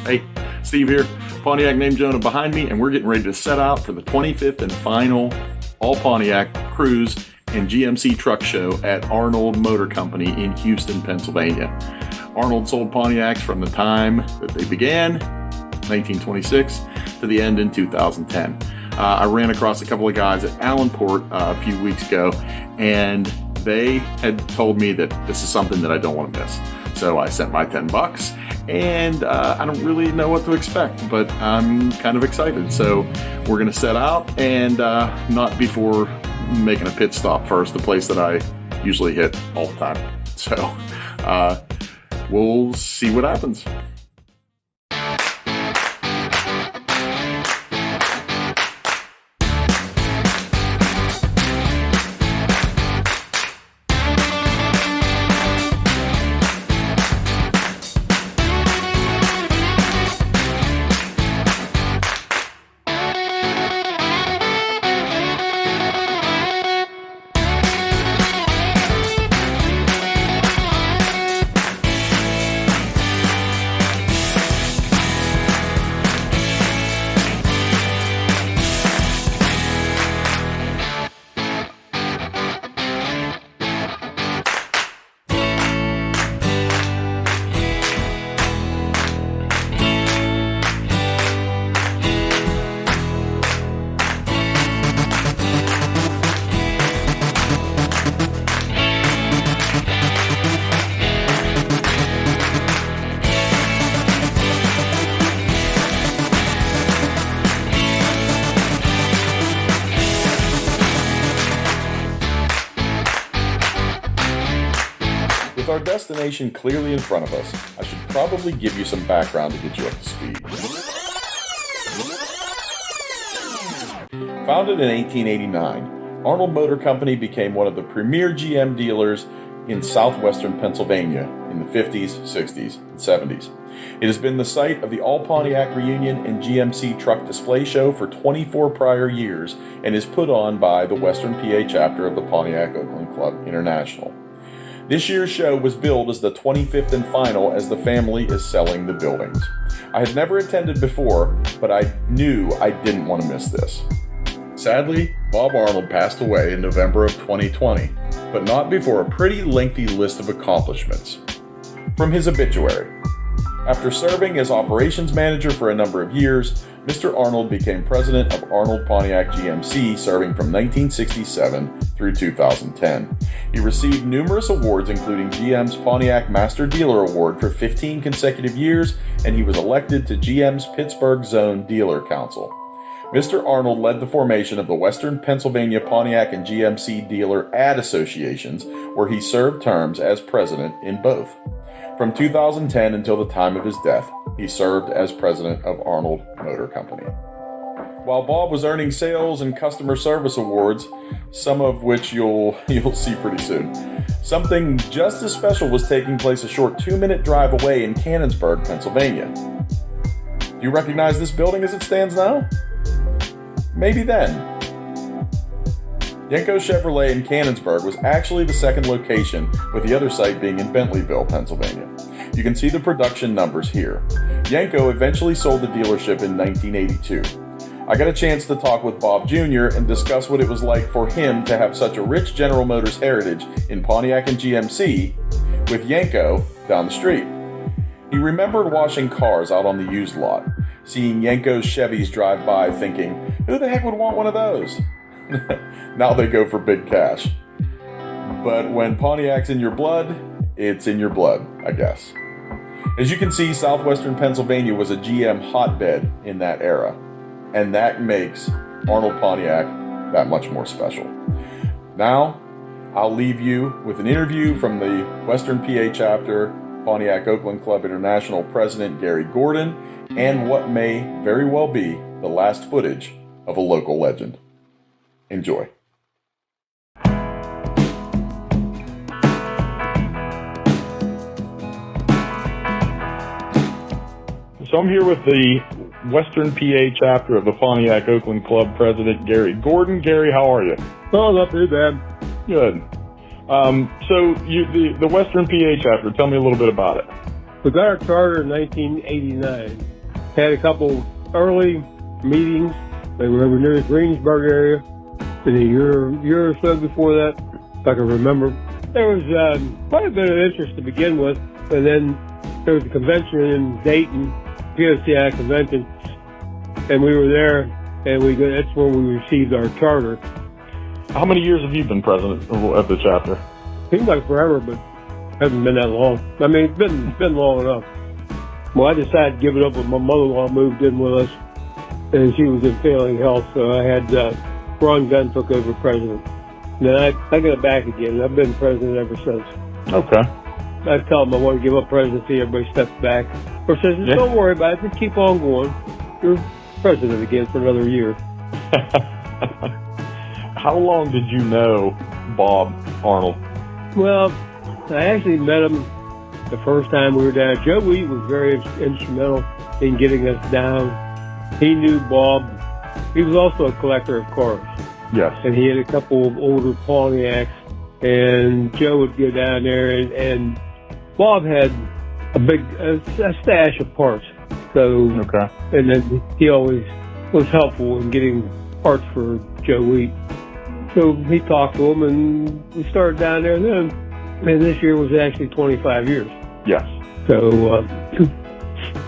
Hey, Steve here, Pontiac Name Jonah behind me, and we're getting ready to set out for the 25th and final All-Pontiac Cruise and GMC truck show at Arnold Motor Company in Houston, Pennsylvania. Arnold sold Pontiacs from the time that they began, 1926, to the end in 2010. I ran across a couple of guys at Allenport a few weeks ago, and they had told me that this is something that I don't want to miss. So I sent my $10, and I don't really know what to expect, but I'm kind of excited. So we're going to set out, and not before making a pit stop first, the place that I usually hit all the time. So we'll see what happens. With our destination clearly in front of us, I should probably give you some background to get you up to speed. Founded in 1889, Arnold Motor Company became one of the premier GM dealers in southwestern Pennsylvania in the 50s, 60s, and 70s. It has been the site of the All-Pontiac Reunion and GMC Truck Display Show for 24 prior years and is put on by the Western PA chapter of the Pontiac-Oakland Club International. This year's show was billed as the 25th and final as the family is selling the buildings. I had never attended before, but I knew I didn't want to miss this. Sadly, Bob Arnold passed away in November of 2020, but not before a pretty lengthy list of accomplishments. From his obituary. After serving as operations manager for a number of years, Mr. Arnold became president of Arnold Pontiac-GMC, serving from 1967 through 2010. He received numerous awards, including GM's Pontiac Master Dealer Award for 15 consecutive years, and he was elected to GM's Pittsburgh Zone Dealer Council. Mr. Arnold led the formation of the Western Pennsylvania Pontiac and GMC Dealer Ad Associations, where he served terms as president in both. From 2010 until the time of his death, he served as president of Arnold Motor Company. While Bob was earning sales and customer service awards, some of which you'll see pretty soon, something just as special was taking place a short 2-minute drive away in Canonsburg, Pennsylvania. Do you recognize this building as it stands now? Maybe then. Yenko Chevrolet in Canonsburg was actually the second location, with the other site being in Bentleyville, Pennsylvania. You can see the production numbers here. Yenko eventually sold the dealership in 1982. I got a chance to talk with Bob Jr. and discuss what it was like for him to have such a rich General Motors heritage in Pontiac and GMC, with Yenko down the street. He remembered washing cars out on the used lot, seeing Yenko's Chevys drive by thinking, who the heck would want one of those? Now they go for big cash. But when Pontiac's in your blood, it's in your blood, I guess. As you can see, southwestern Pennsylvania was a GM hotbed in that era, and that makes Arnold Pontiac that much more special. Now, I'll leave you with an interview from the Western PA chapter, Pontiac-Oakland Club International President Gary Gordon, and what may very well be the last footage of a local legend. Enjoy. So I'm here with the Western PA chapter of the Pontiac-Oakland Club President Gary Gordon. Gary, how are you? Oh, not too bad. Good. So the Western PA chapter, tell me a little bit about it. We got our charter in 1989. Had a couple early meetings. They were over near the Greensburg area. In a year or so before that, if I can remember, there was quite a bit of interest to begin with. And then there was a convention in Dayton, P.O.C.I. convention, and we were there, and that's when we received our charter. How many years have you been president of the chapter? Seems like forever, but hasn't been that long. I mean, it's been long enough. Well, I decided to give it up when my mother-in-law moved in with us, and she was in failing health, so I had Ron Gunn took over president. And then I got it back again, and I've been president ever since. Okay. I tell them I want to give up presidency, everybody steps back. Or says, don't worry about it, just keep on going. You're president again for another year. How long did you know Bob Arnold? Well, I actually met him the first time we were down. Joe Wheat was very instrumental in getting us down. He knew Bob. He was also a collector of cars. Yes. And he had a couple of older Pontiacs, and Joe would go down there, and Bob had a stash of parts. So, okay. And then he always was helpful in getting parts for Joe Wheat. So he talked to him, and we started down there then. And this year was actually 25 years. Yes. So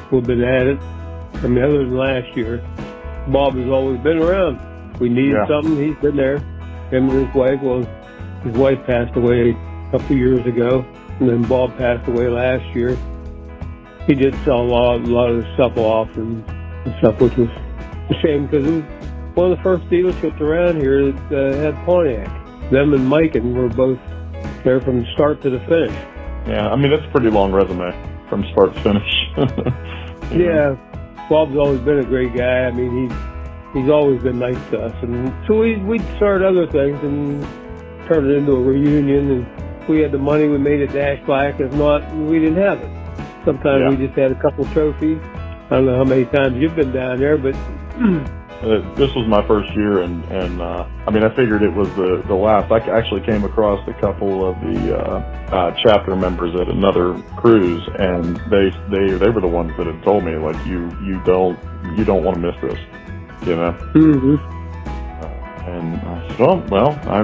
we've been at it. I mean, other than last year, Bob has always been around. We needed something, he's been there. Him and his wife. Well, his wife passed away a couple of years ago, and then Bob passed away last year. He did sell a lot of the stuff off and stuff, which was a shame because it was one of the first dealerships around here that had Pontiac. Them and Mikan were both there from the start to the finish. Yeah, I mean, that's a pretty long resume from start to finish. Yeah, Bob's always been a great guy. I mean, he's always been nice to us. And so we'd start other things and turn it into a reunion. And if we had the money, we made a dash plaque. If not, we didn't have it. Sometimes we just had a couple trophies. I don't know how many times you've been down there, but this was my first year, and I mean, I figured it was the last. I actually came across a couple of the chapter members at another cruise, and they were the ones that had told me, like, you don't want to miss this, you know. Mm-hmm. And I said, oh, well, I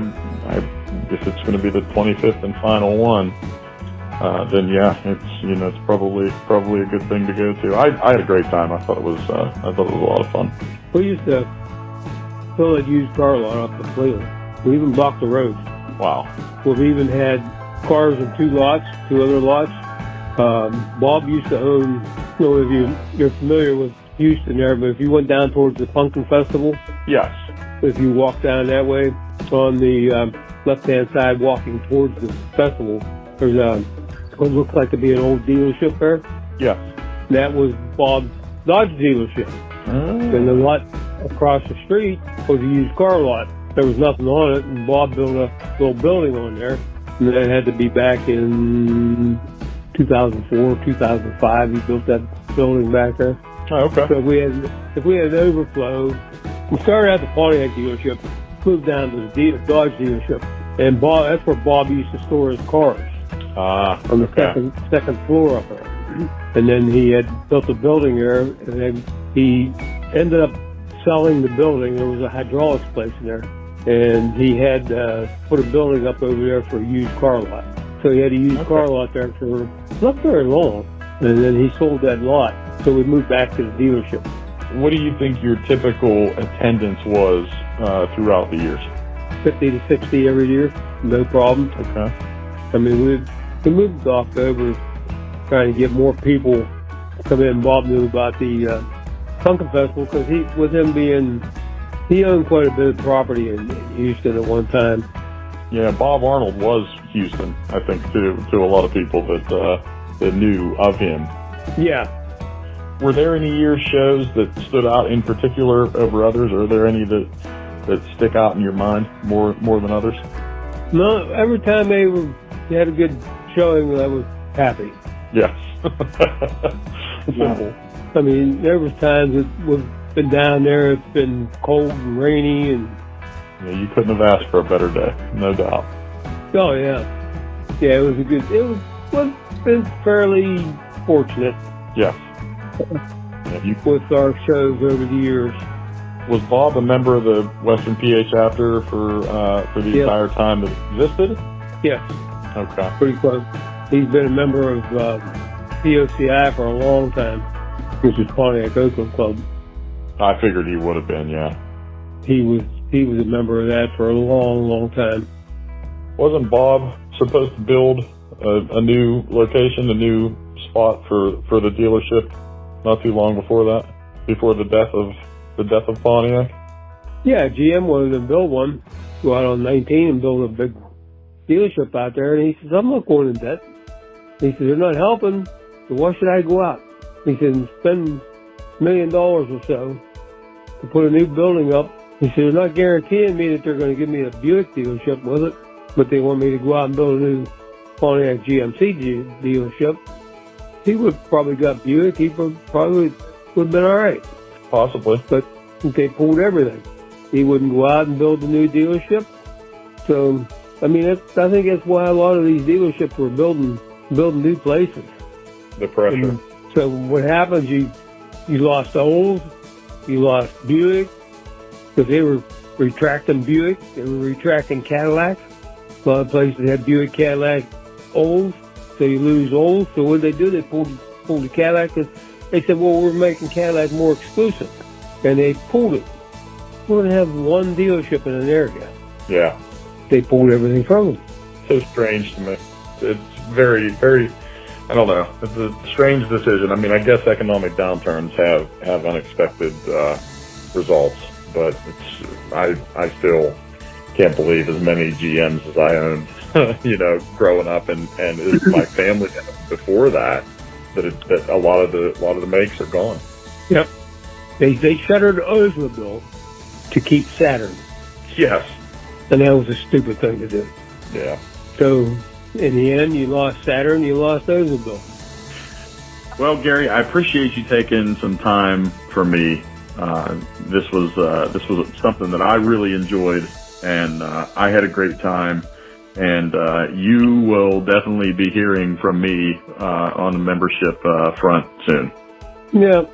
if it's going to be the 25th and final one, then yeah, it's probably a good thing to go to. I had a great time. I thought it was a lot of fun. We used to fill a used car lot up completely. We even blocked the roads. Wow. We've even had cars in two other lots. Bob used to own, if you're familiar with Houston there, but if you went down towards the Pumpkin Festival. Yes. If you walk down that way, on the left-hand side walking towards the festival, there's what looks like to be an old dealership there. Yes. That was Bob's Dodge dealership. And the lot across the street was a used car lot. There was nothing on it, and Bob built a little building on there. And that had to be back in 2004, 2005. He built that building back there. Oh, okay. So if we had an overflow, we started at the Pontiac dealership, moved down to the Dodge dealership, and that's where Bob used to store his cars. On the second floor up there. And then he had built a building there, and then he ended up selling the building. There was a hydraulics place in there, and he had put a building up over there for a used car lot. So he had a used car lot there for not very long, and then he sold that lot. So we moved back to the dealership. What do you think your typical attendance was throughout the years? 50 to 60 every year, no problem. Okay. I mean, we moved to October trying to get more people to come in. Bob knew about the Pumpkin Festival because he owned quite a bit of property in Houston at one time. Yeah, Bob Arnold was Houston, I think, to a lot of people that knew of him. Yeah. Were there any year shows that stood out in particular over others, or are there any that stick out in your mind more than others? No, every time they had a good showing, I was happy. Yes. Simple. I mean, there was times that we've been down there, it's been cold and rainy, and yeah, you couldn't have asked for a better day, no doubt. Oh yeah, it was been fairly fortunate. Yes. with our shows over the years. Was Bob a member of the Western PA chapter for the entire time that it existed? Yes. Okay. Pretty close. He's been a member of P.O.C.I. for a long time, which is Pontiac Oakland Club. I figured he would have been, yeah. He was a member of that for a long, long time. Wasn't Bob supposed to build a new location, a new spot for the dealership not too long before that? Before the death of Pontiac? Yeah, GM wanted to build one, go out on 19 and build a big dealership out there, and he says, I'm not going in debt. He said, they're not helping, so why should I go out? He said, spend $1 million or so to put a new building up. He said, they're not guaranteeing me that they're going to give me a Buick dealership with it, but they want me to go out and build a new Pontiac-GMC dealership. He would have probably got Buick. He probably would have been all right. Possibly. But they pulled everything. He wouldn't go out and build a new dealership. So, I mean, I think that's why a lot of these dealerships were building new places. The pressure. And so what happens, you lost Olds, you lost Buick, because they were retracting Buick, they were retracting Cadillac. A lot of places had Buick, Cadillac, Olds, so you lose Olds. So what did they do? They pulled the Cadillac. They said, well, we're making Cadillac more exclusive. And they pulled it. We're going to have one dealership in an area. Yeah. They pulled everything from them. So strange to me. It's very, very, I don't know. It's a strange decision. I mean, I guess economic downturns have unexpected results, but I still can't believe as many GMs as I owned, growing up, and as my family before that a lot of the makes are gone. Yep. They shuttered Oldsmobile to keep Saturn. Yes. And that was a stupid thing to do. Yeah. So, in the end, you lost Saturn, you lost Oldsmobile. Well, Gary, I appreciate you taking some time for me. This was something that I really enjoyed, and I had a great time. And you will definitely be hearing from me on the membership front soon. Yeah.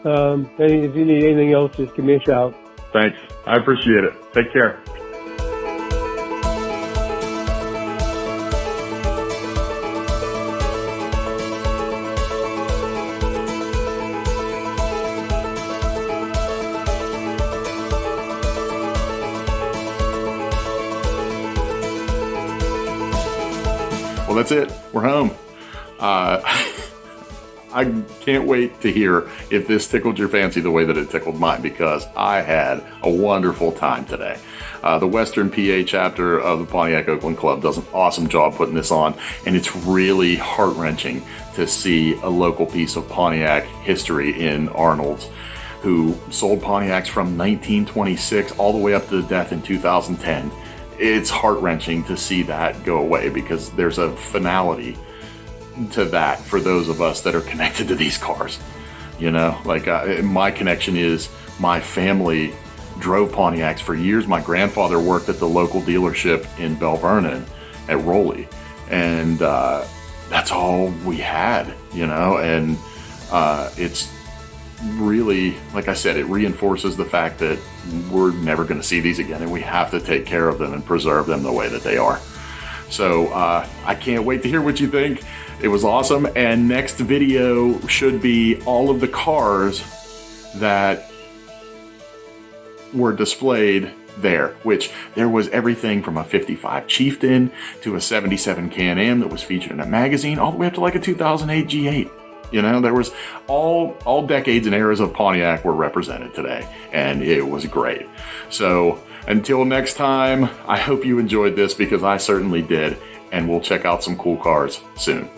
If you need anything else, just give me a shout. Thanks. I appreciate it. Take care. Well, that's it. We're home. I can't wait to hear if this tickled your fancy the way that it tickled mine, because I had a wonderful time today. The Western PA chapter of the Pontiac Oakland Club does an awesome job putting this on, and it's really heart-wrenching to see a local piece of Pontiac history in Arnold's, who sold Pontiacs from 1926 all the way up to the death in 2010. It's heart-wrenching to see that go away, because there's a finality to that for those of us that are connected to these cars. My connection is my family drove Pontiacs for years. My grandfather worked at the local dealership in Belle Vernon at Rowley, and that's all we had, and it's really, like I said, it reinforces the fact that we're never going to see these again, and we have to take care of them and preserve them the way that they are. So I can't wait to hear what you think. It was awesome, and next video should be all of the cars that were displayed there, which there was everything from a 55 Chieftain to a 77 Can-Am that was featured in a magazine, all the way up to like a 2008 G8. There was all decades and eras of Pontiac were represented today, and it was great. So until next time, I hope you enjoyed this, because I certainly did, and we'll check out some cool cars soon.